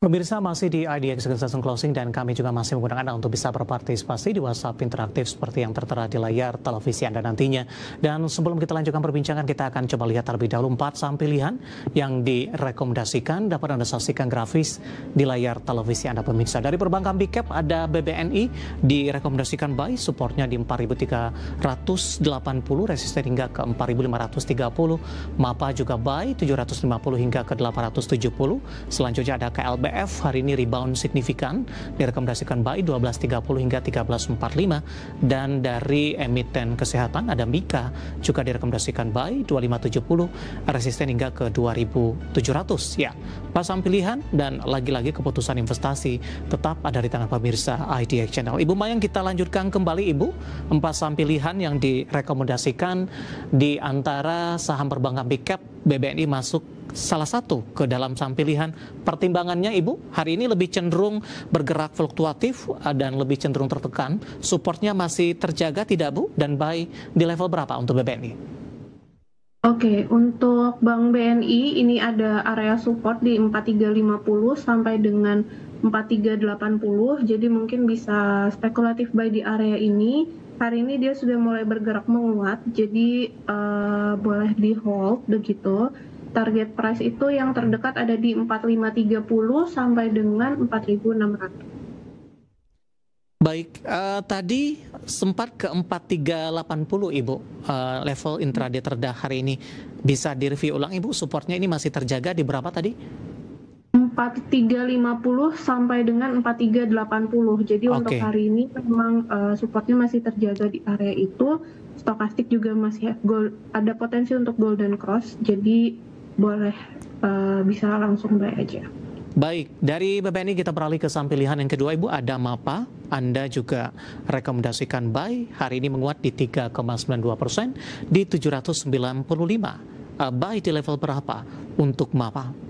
Pemirsa masih di IDX Session Closing dan kami juga masih menggunakan Anda untuk bisa berpartisipasi di WhatsApp interaktif seperti yang tertera di layar televisi Anda nantinya. Dan sebelum kita lanjutkan perbincangan, kita akan coba lihat terlebih dahulu 4 saham pilihan yang direkomendasikan. Dapat Anda saksikan grafis di layar televisi Anda pemirsa. Dari perbankan Big Cap ada BBNI direkomendasikan buy, supportnya di 4.380, resisten hingga ke 4.530. MAPA juga buy 750 hingga ke 870. Selanjutnya ada KLBF hari ini rebound signifikan, direkomendasikan buy 12.30 hingga 13.45, dan dari emiten kesehatan ada Mika juga direkomendasikan buy 2570, resisten hingga ke 2.700. Ya, pasang pilihan dan lagi-lagi keputusan investasi tetap ada di tangan pemirsa IDX Channel. Ibu Mayang, kita lanjutkan kembali Ibu, 4 saham pilihan yang direkomendasikan di antara saham perbankan Big Cap. BBNI masuk salah satu ke dalam saham pilihan. Pertimbangannya Ibu, hari ini lebih cenderung bergerak fluktuatif dan lebih cenderung tertekan. Supportnya masih terjaga tidak Bu? Dan buy di level berapa untuk BBNI? Oke, untuk Bank BNI ini ada area support di 4350 sampai dengan 4380. Jadi mungkin bisa spekulatif buy di area ini. Hari ini dia sudah mulai bergerak menguat, jadi boleh di hold begitu. Target price itu yang terdekat ada di 4530 sampai dengan 4600. Baik, tadi sempat ke 4380 Ibu, level intraday terdah hari ini. Bisa direview ulang Ibu, supportnya ini masih terjaga di berapa tadi? 4350 sampai dengan 4380. Jadi untuk hari ini memang supportnya masih terjaga di area itu. Stokastik juga masih ada potensi untuk golden cross. Jadi boleh bisa langsung buy aja. Baik, dari BBNI kita beralih ke saham pilihan yang kedua Ibu, ada MAPA. Anda juga rekomendasikan buy, hari ini menguat di 3,92% di 795. Buy di level berapa untuk MAPA?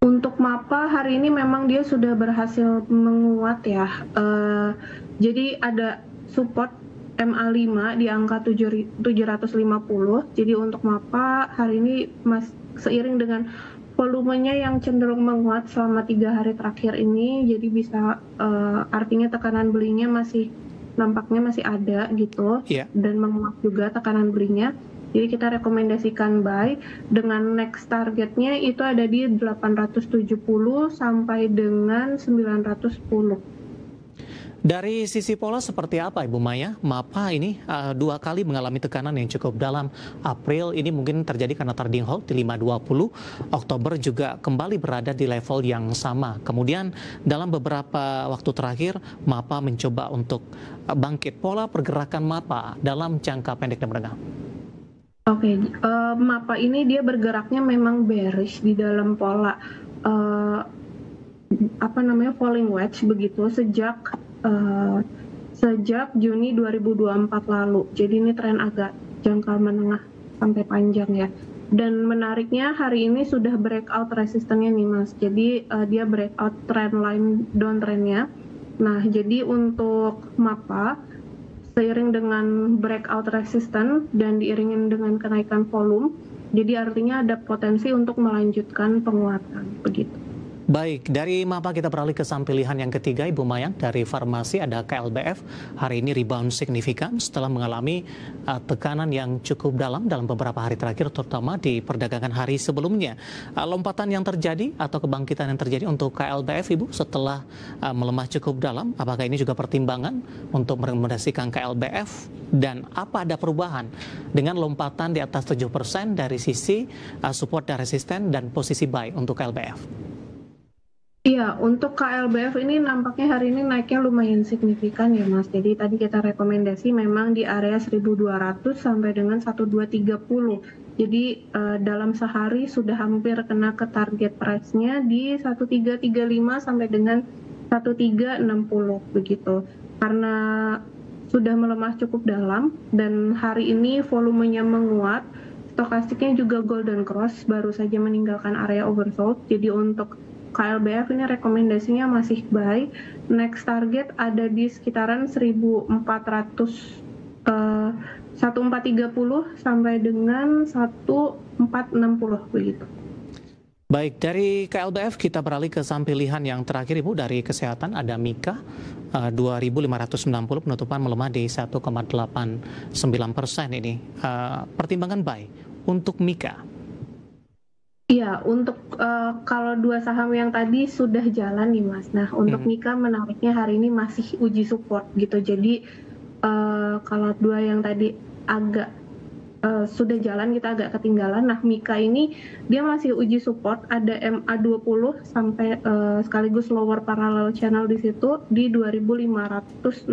Untuk MAPA hari ini memang dia sudah berhasil menguat ya. Jadi ada support MA5 di angka 750. Jadi untuk MAPA hari ini seiring dengan volumenya yang cenderung menguat selama 3 hari terakhir ini, jadi bisa artinya tekanan belinya nampaknya masih ada gitu, dan menguat juga tekanan belinya. Jadi kita rekomendasikan buy dengan next targetnya itu ada di 870 sampai dengan 910. Dari sisi pola seperti apa Ibu Maya? MAPA ini 2 kali mengalami tekanan yang cukup dalam. April ini mungkin terjadi karena trading halt di 520. Oktober juga kembali berada di level yang sama. Kemudian dalam beberapa waktu terakhir MAPA mencoba untuk bangkit. Pola pergerakan MAPA dalam jangka pendek dan menengah. Oke, MAPA ini dia bergeraknya memang bearish di dalam pola falling wedge begitu sejak Juni 2024 lalu. Jadi ini tren agak jangka menengah sampai panjang ya. Dan menariknya hari ini sudah breakout resistennya nih Mas. Jadi dia breakout trend line downtrendnya. Nah, jadi untuk MAPA seiring dengan breakout resisten dan diiringin dengan kenaikan volume, jadi artinya ada potensi untuk melanjutkan penguatan begitu. Baik, dari MAPA kita beralih ke saham pilihan yang ketiga Ibu Mayang. Dari farmasi ada KLBF, hari ini rebound signifikan setelah mengalami tekanan yang cukup dalam beberapa hari terakhir, terutama di perdagangan hari sebelumnya. Lompatan yang terjadi atau kebangkitan yang terjadi untuk KLBF Ibu setelah melemah cukup dalam, apakah ini juga pertimbangan untuk merekomendasikan KLBF, dan apa ada perubahan dengan lompatan di atas 7% dari sisi support dan resisten dan posisi buy untuk KLBF? Iya, untuk KLBF ini nampaknya hari ini naiknya lumayan signifikan ya Mas. Jadi tadi kita rekomendasi memang di area 1.200 sampai dengan 1.230. Jadi dalam sehari sudah hampir kena ke target price-nya di 1.335 sampai dengan 1.360 begitu. Karena sudah melemah cukup dalam dan hari ini volumenya menguat, stokastiknya juga golden cross, baru saja meninggalkan area oversold. Jadi untuk KLBF ini rekomendasinya masih buy. Next target ada di sekitaran 1430 sampai dengan 1460 begitu. Baik, dari KLBF kita beralih ke saham pilihan yang terakhir Ibu dari kesehatan ada Mika 2.590 penutupan melemah di 1,89% ini. Pertimbangan buy untuk Mika. Iya, untuk kalau dua saham yang tadi sudah jalan nih Mas. Nah, untuk Mika menariknya hari ini masih uji support gitu. Jadi kalau dua yang tadi agak sudah jalan kita agak ketinggalan. Nah, Mika ini dia masih uji support ada MA20 sampai sekaligus lower parallel channel di situ di 2.560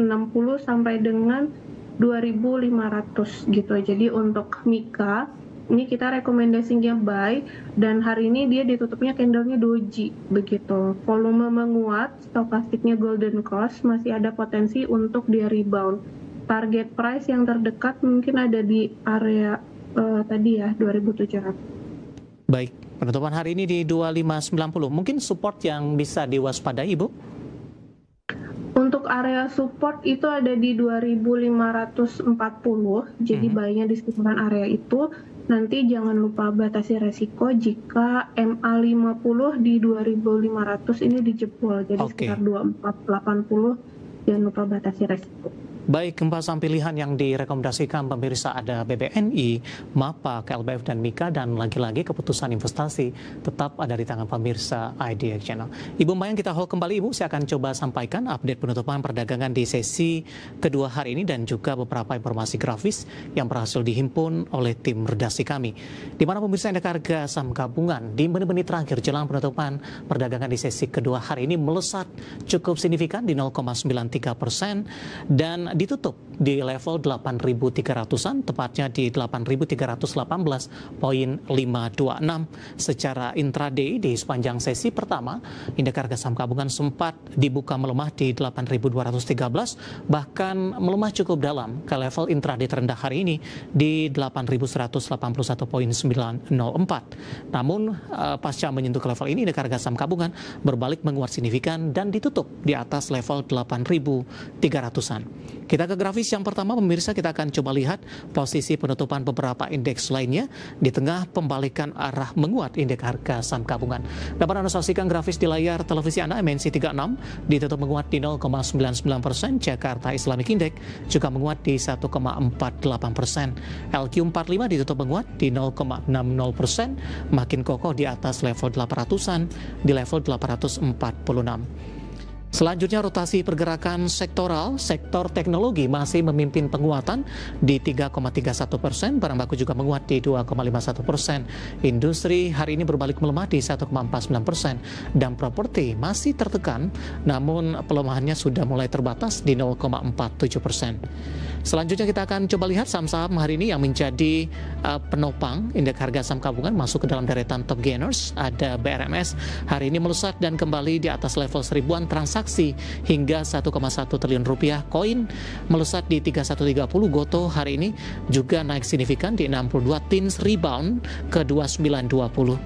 sampai dengan 2.500 gitu. Jadi untuk Mika ini kita rekomendasinya buy dan hari ini dia ditutupnya candlenya doji begitu. Volume menguat, stokastiknya golden cross, masih ada potensi untuk dia rebound. Target price yang terdekat mungkin ada di area tadi ya 2.700. Baik, penutupan hari ini di 2590. Mungkin support yang bisa diwaspadai Ibu? Untuk area support itu ada di 2.540. Jadi buy-nya di sekitaran area itu. Nanti jangan lupa batasi resiko jika MA50 di 2.500 ini dijebol. Jadi sekitar 2480 jangan lupa batasi resiko. Baik, gempa saham pilihan yang direkomendasikan pemirsa ada BBNI, MAPA, KLBF, dan Mika, dan lagi-lagi keputusan investasi tetap ada di tangan pemirsa IDX Channel. Ibu Mayang, kita hold kembali Ibu, saya akan coba sampaikan update penutupan perdagangan di sesi kedua hari ini dan juga beberapa informasi grafis yang berhasil dihimpun oleh tim redaksi kami. Di mana pemirsa indeks harga saham gabungan di menit-menit terakhir jelang penutupan perdagangan di sesi kedua hari ini melesat cukup signifikan di 0,93% dan ditutup di level 8.300-an, tepatnya di 8.318.526. Secara intraday di sepanjang sesi pertama, indeks harga saham gabungan sempat dibuka melemah di 8.213, bahkan melemah cukup dalam ke level intraday terendah hari ini di 8.181.904. Namun pasca menyentuh ke level ini, indeks harga saham gabungan berbalik menguat signifikan dan ditutup di atas level 8.300-an. Kita ke grafis yang pertama pemirsa, kita akan coba lihat posisi penutupan beberapa indeks lainnya di tengah pembalikan arah menguat indeks harga saham gabungan. Dapat Anda saksikan grafis di layar televisi Anda, MNC 36 ditutup menguat di 0,99%, Jakarta Islamic Index juga menguat di 1,48%, LQ45 ditutup menguat di 0,60%, makin kokoh di atas level 800-an di level 846. Selanjutnya rotasi pergerakan sektoral, sektor teknologi masih memimpin penguatan di 3,31%, barang baku juga menguat di 2,51%, industri hari ini berbalik melemah di 1,49%, dan properti masih tertekan, namun pelemahannya sudah mulai terbatas di 0,47%. Selanjutnya kita akan coba lihat saham-saham hari ini yang menjadi penopang indeks harga saham gabungan masuk ke dalam deretan top gainers. Ada BRMS hari ini melesat dan kembali di atas level 1000-an transaksi hingga 1,1 triliun rupiah. Koin melesat di 3130. Goto hari ini juga naik signifikan di 62, Tins rebound ke 2920.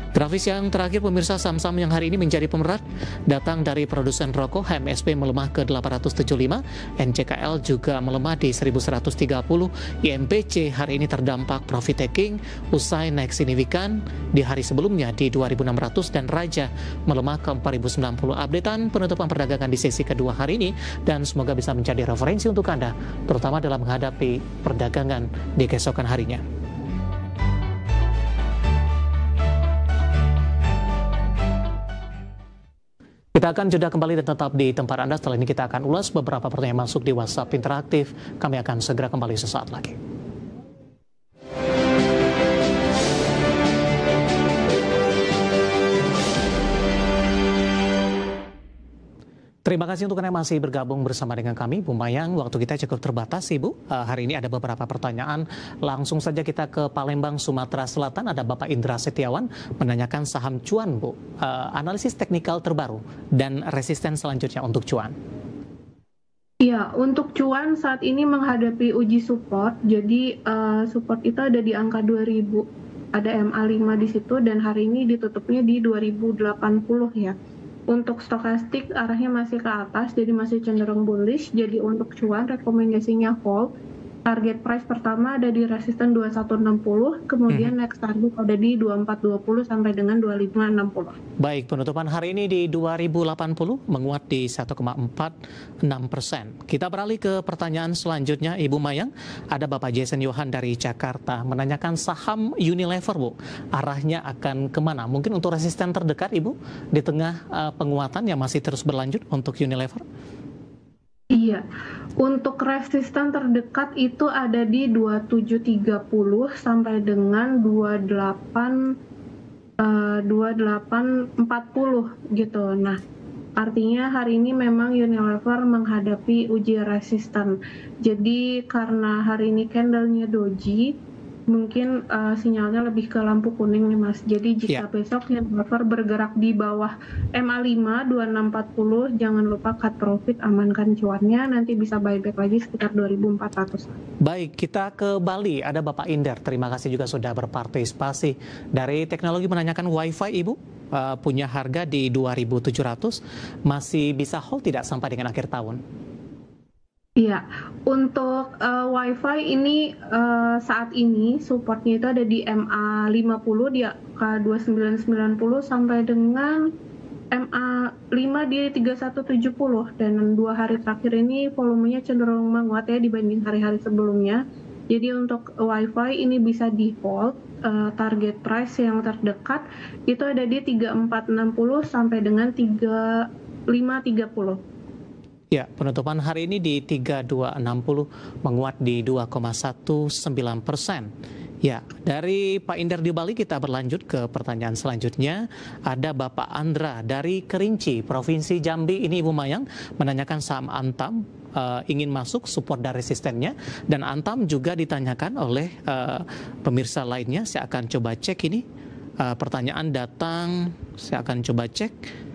Grafis yang terakhir pemirsa, saham-saham yang hari ini menjadi pemerat datang dari produsen rokok. HMSP melemah ke 875, NCKL juga melemah di 1130, IMPC hari ini terdampak profit taking usai naik signifikan di hari sebelumnya di 2600, dan Raja melemah ke 4090. Updatean penutupan perdagangan di sesi kedua hari ini dan semoga bisa menjadi referensi untuk Anda terutama dalam menghadapi perdagangan di keesokan harinya. Kita akan jeda kembali dan tetap di tempat Anda. Setelah ini kita akan ulas beberapa pertanyaan masuk di WhatsApp interaktif. Kami akan segera kembali sesaat lagi. Terima kasih untuk Anda yang masih bergabung bersama dengan kami, Bu Mayang. Waktu kita cukup terbatas, Ibu. Hari ini ada beberapa pertanyaan. Langsung saja kita ke Palembang, Sumatera Selatan. Ada Bapak Indra Setiawan menanyakan saham cuan, Bu. Analisis teknikal terbaru dan resisten selanjutnya untuk cuan. Iya, untuk cuan saat ini menghadapi uji support. Jadi support itu ada di angka 2000. Ada MA5 di situ dan hari ini ditutupnya di 2080 ya. Untuk stokastik arahnya masih ke atas, jadi masih cenderung bullish. Jadi untuk cuan rekomendasinya hold. target price pertama ada di resisten 2160, kemudian next target ada di 2420 sampai dengan 2560. Baik, penutupan hari ini di 2080 menguat di 1,46%. Kita beralih ke pertanyaan selanjutnya, Ibu Mayang. Ada Bapak Jason Yohan dari Jakarta menanyakan saham Unilever, Bu. Arahnya akan kemana? Mungkin untuk resisten terdekat, Ibu, di tengah penguatan yang masih terus berlanjut untuk Unilever? Iya, untuk resisten terdekat itu ada di 2730 sampai dengan 2840 gitu. Nah, artinya hari ini memang Unilever menghadapi uji resisten. Jadi karena hari ini candle-nya doji, mungkin sinyalnya lebih ke lampu kuning nih Mas. Jadi jika besok Unilever bergerak di bawah MA5 2640, jangan lupa cut profit, amankan cuannya, nanti bisa buyback lagi sekitar 2400. Baik, kita ke Bali. Ada Bapak Inder, terima kasih juga sudah berpartisipasi. Dari teknologi menanyakan WiFi, Ibu, punya harga di 2700, masih bisa hold tidak sampai dengan akhir tahun? Iya, untuk WiFi ini saat ini supportnya itu ada di MA50 di angka 2990 sampai dengan MA5 di 3170, dan 2 hari terakhir ini volumenya cenderung menguat ya dibanding hari-hari sebelumnya. Jadi untuk WiFi ini bisa di hold, target price yang terdekat itu ada di 3460 sampai dengan 3530. Ya, penutupan hari ini di 3260 menguat di 2,19%. Ya, dari Pak Inder di Bali kita berlanjut ke pertanyaan selanjutnya. Ada Bapak Andra dari Kerinci, Provinsi Jambi. Ini Ibu Mayang menanyakan saham Antam, ingin masuk support dan resistennya. Dan Antam juga ditanyakan oleh pemirsa lainnya. Saya akan coba cek ini. Pertanyaan datang, saya akan coba cek.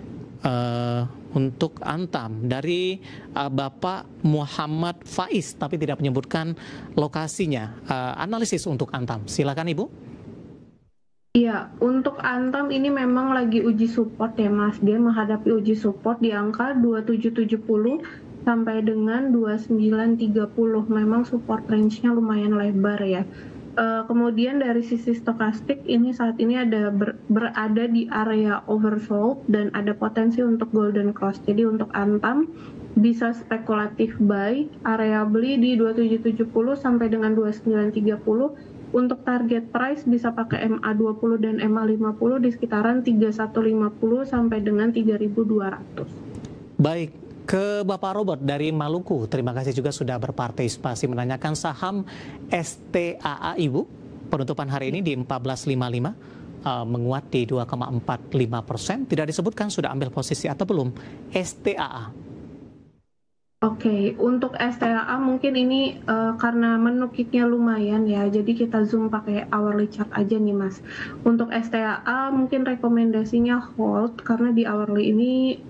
Untuk Antam dari Bapak Muhammad Faiz, tapi tidak menyebutkan lokasinya. Analisis untuk Antam, silakan Ibu. Iya, untuk Antam ini memang lagi uji support ya Mas. Dia menghadapi uji support di angka 2770 sampai dengan 2930. Memang support range-nya lumayan lebar ya. Kemudian dari sisi stokastik ini saat ini berada di area oversold dan ada potensi untuk golden cross. Jadi untuk Antam bisa spekulatif buy, area beli di 2770 sampai dengan 2930. Untuk target price bisa pakai MA20 dan MA50 di sekitaran 3150 sampai dengan 3200. Baik. Ke Bapak Robert dari Maluku, terima kasih juga sudah berpartisipasi menanyakan saham STAA, Ibu. Penutupan hari ini di 1455, menguat di 2,45%. Tidak disebutkan sudah ambil posisi atau belum. STAA. Oke, untuk STAA mungkin ini karena menukiknya lumayan ya, jadi kita zoom pakai hourly chart aja nih Mas. Untuk STAA mungkin rekomendasinya hold, karena di hourly ini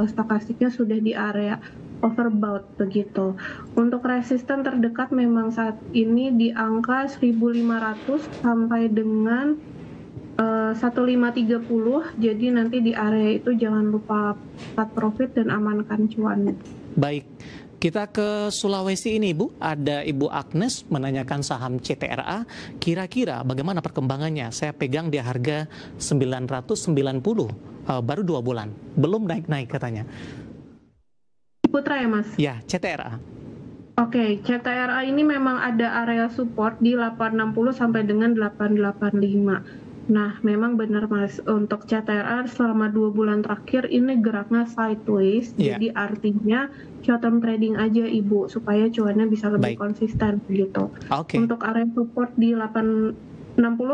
stokastiknya sudah di area overbought begitu. Untuk resisten terdekat memang saat ini di angka 1500 sampai dengan 1530, jadi nanti di area itu jangan lupa cut profit dan amankan cuannya. Baik, kita ke Sulawesi ini Ibu, ada Ibu Agnes menanyakan saham CTRA, kira-kira bagaimana perkembangannya? Saya pegang di harga 990, baru 2 bulan, belum naik-naik katanya. Putra ya Mas? Ya, CTRA. Oke, CTRA ini memang ada area support di 860 sampai dengan 885. Nah, memang benar Mas, untuk CTRA selama 2 bulan terakhir ini geraknya sideways, jadi artinya short term trading aja Ibu, supaya cuannya bisa lebih konsisten gitu. Untuk area support di 860,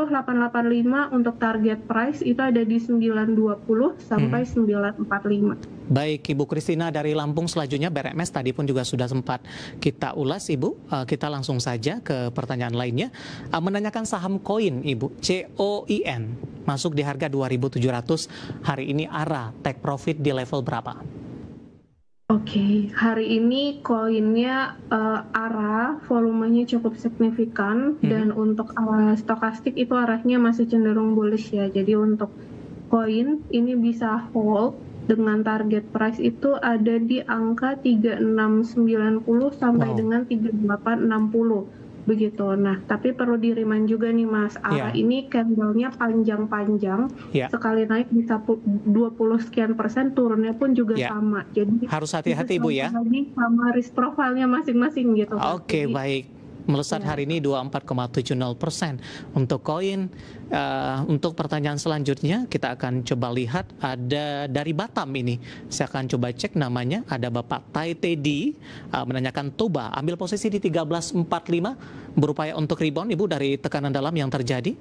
885, untuk target price itu ada di 920 sampai 945. Baik, Ibu Kristina dari Lampung, selanjutnya BRMS tadi pun juga sudah sempat kita ulas Ibu. Kita langsung saja ke pertanyaan lainnya. Menanyakan saham koin Ibu, COIN, masuk di harga 2.700, hari ini ARA, take profit di level berapa? Oke, hari ini koinnya ARA, volumenya cukup signifikan, dan untuk stokastik itu arahnya masih cenderung bullish ya. Jadi untuk koin ini bisa hold dengan target price itu ada di angka 3690 sampai dengan 3860 begitu. Nah, tapi perlu di-remind juga nih Mas, ARA ini candle-nya panjang-panjang, sekali naik bisa 20 sekian persen, turunnya pun juga sama. Jadi harus hati-hati Bu ya. Sama risk profile-nya masing-masing gitu. Oke, baik. Melesat hari ini 24,70%. Untuk koin, untuk pertanyaan selanjutnya kita akan coba lihat ada dari Batam ini. Saya akan coba cek namanya, ada Bapak Tai Teddy menanyakan Toba, ambil posisi di 13.45, berupaya untuk rebound Ibu dari tekanan dalam yang terjadi.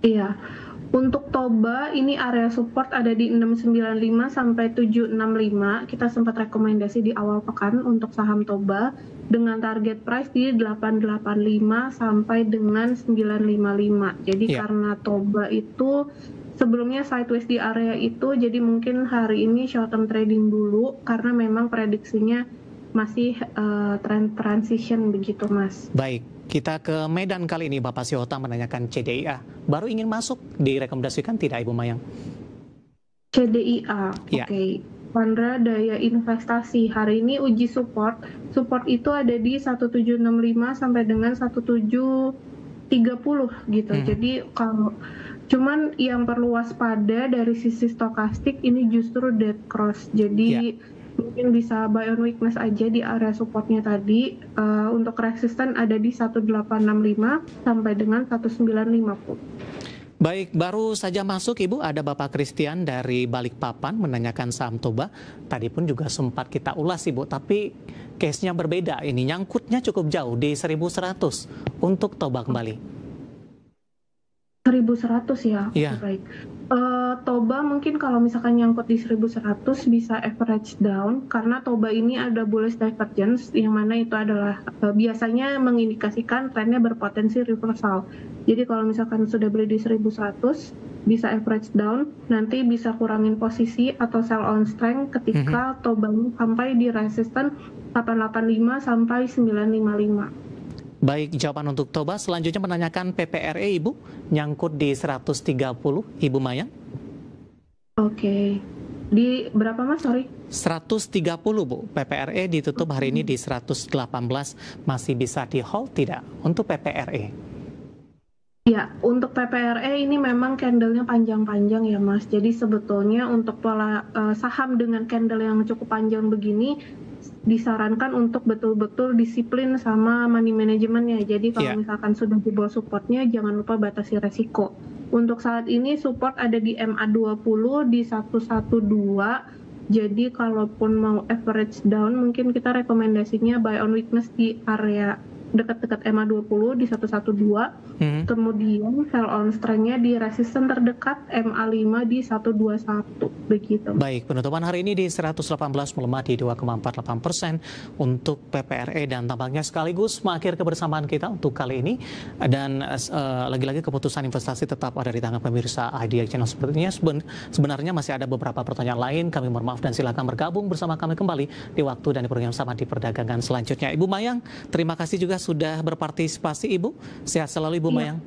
Iya. Untuk Toba ini area support ada di 695 sampai 765. Kita sempat rekomendasi di awal pekan untuk saham Toba dengan target price di 885 sampai dengan 955. Jadi karena Toba itu sebelumnya sideways di area itu, jadi mungkin hari ini short term trading dulu karena memang prediksinya masih trend transition begitu Mas. Baik. Kita ke Medan kali ini, Bapak Syihota menanyakan CDIA. Baru ingin masuk, direkomendasikan tidak Ibu Mayang? CDIA, oke. Chandra Daya Investasi, hari ini uji support. Support itu ada di 1765 sampai dengan 1730 gitu. Jadi kalau cuman yang perlu waspada dari sisi stokastik ini justru dead cross. Jadi mungkin bisa buy on weakness aja di area supportnya tadi. Untuk resisten ada di 1865 sampai dengan 1950. Baik, baru saja masuk Ibu, ada Bapak Christian dari Balikpapan menanyakan saham Toba. Tadi pun juga sempat kita ulas Ibu, tapi case-nya berbeda. Ini nyangkutnya cukup jauh di 1100 untuk Toba kembali. 1100 ya? Baik. Toba mungkin kalau misalkan nyangkut di 1100 bisa average down karena Toba ini ada bullish divergence yang mana itu adalah biasanya mengindikasikan trennya berpotensi reversal. Jadi kalau misalkan sudah beli di 1100 bisa average down, nanti bisa kurangin posisi atau sell on strength ketika Toba sampai di resisten 885 sampai 955. Baik, jawaban untuk Toba. Selanjutnya menanyakan PPRE Ibu, nyangkut di 130, Ibu Mayang. Oke. Di berapa Mas, sorry? 130 Bu, PPRE ditutup hari ini di 118, masih bisa di hold tidak untuk PPRE? Ya, untuk PPRE ini memang candle-nya panjang-panjang ya Mas. Jadi sebetulnya untuk pola saham dengan candle yang cukup panjang begini, disarankan untuk betul-betul disiplin sama money manajemennya. Jadi kalau misalkan sudah di bawah supportnya, jangan lupa batasi resiko. Untuk saat ini support ada di MA20 di 112. Jadi kalaupun mau average down, mungkin kita rekomendasinya buy on weakness di area dekat-dekat MA20 di 112. Kemudian sell on strength-nya di resisten terdekat MA5 di 121 begitu. Baik, penutupan hari ini di 118 melemah di 2,48% untuk PPRE dan tampaknya sekaligus mengakhir kebersamaan kita untuk kali ini. Dan lagi-lagi keputusan investasi tetap ada di tangan pemirsa IDX Channel. Sepertinya sebenarnya masih ada beberapa pertanyaan lain. Kami mohon maaf dan silakan bergabung bersama kami kembali di waktu dan di program sama di perdagangan selanjutnya. Ibu Mayang, terima kasih juga sudah berpartisipasi Ibu. Sehat selalu Ibu Mayang.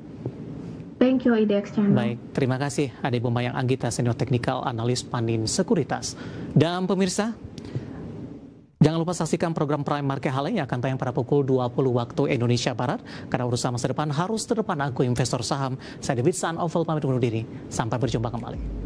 Thank you IDX Channel. Baik, terima kasih. Ada Ibu Mayang Anggita, Senior Technical Analis Panin Sekuritas. Dan pemirsa, jangan lupa saksikan program Prime Market Hale yang akan tayang pada pukul 20 waktu Indonesia Barat. Karena urusan masa depan harus terdepan, aku investor saham. Saya David San Oval pamit undur diri. Sampai berjumpa kembali.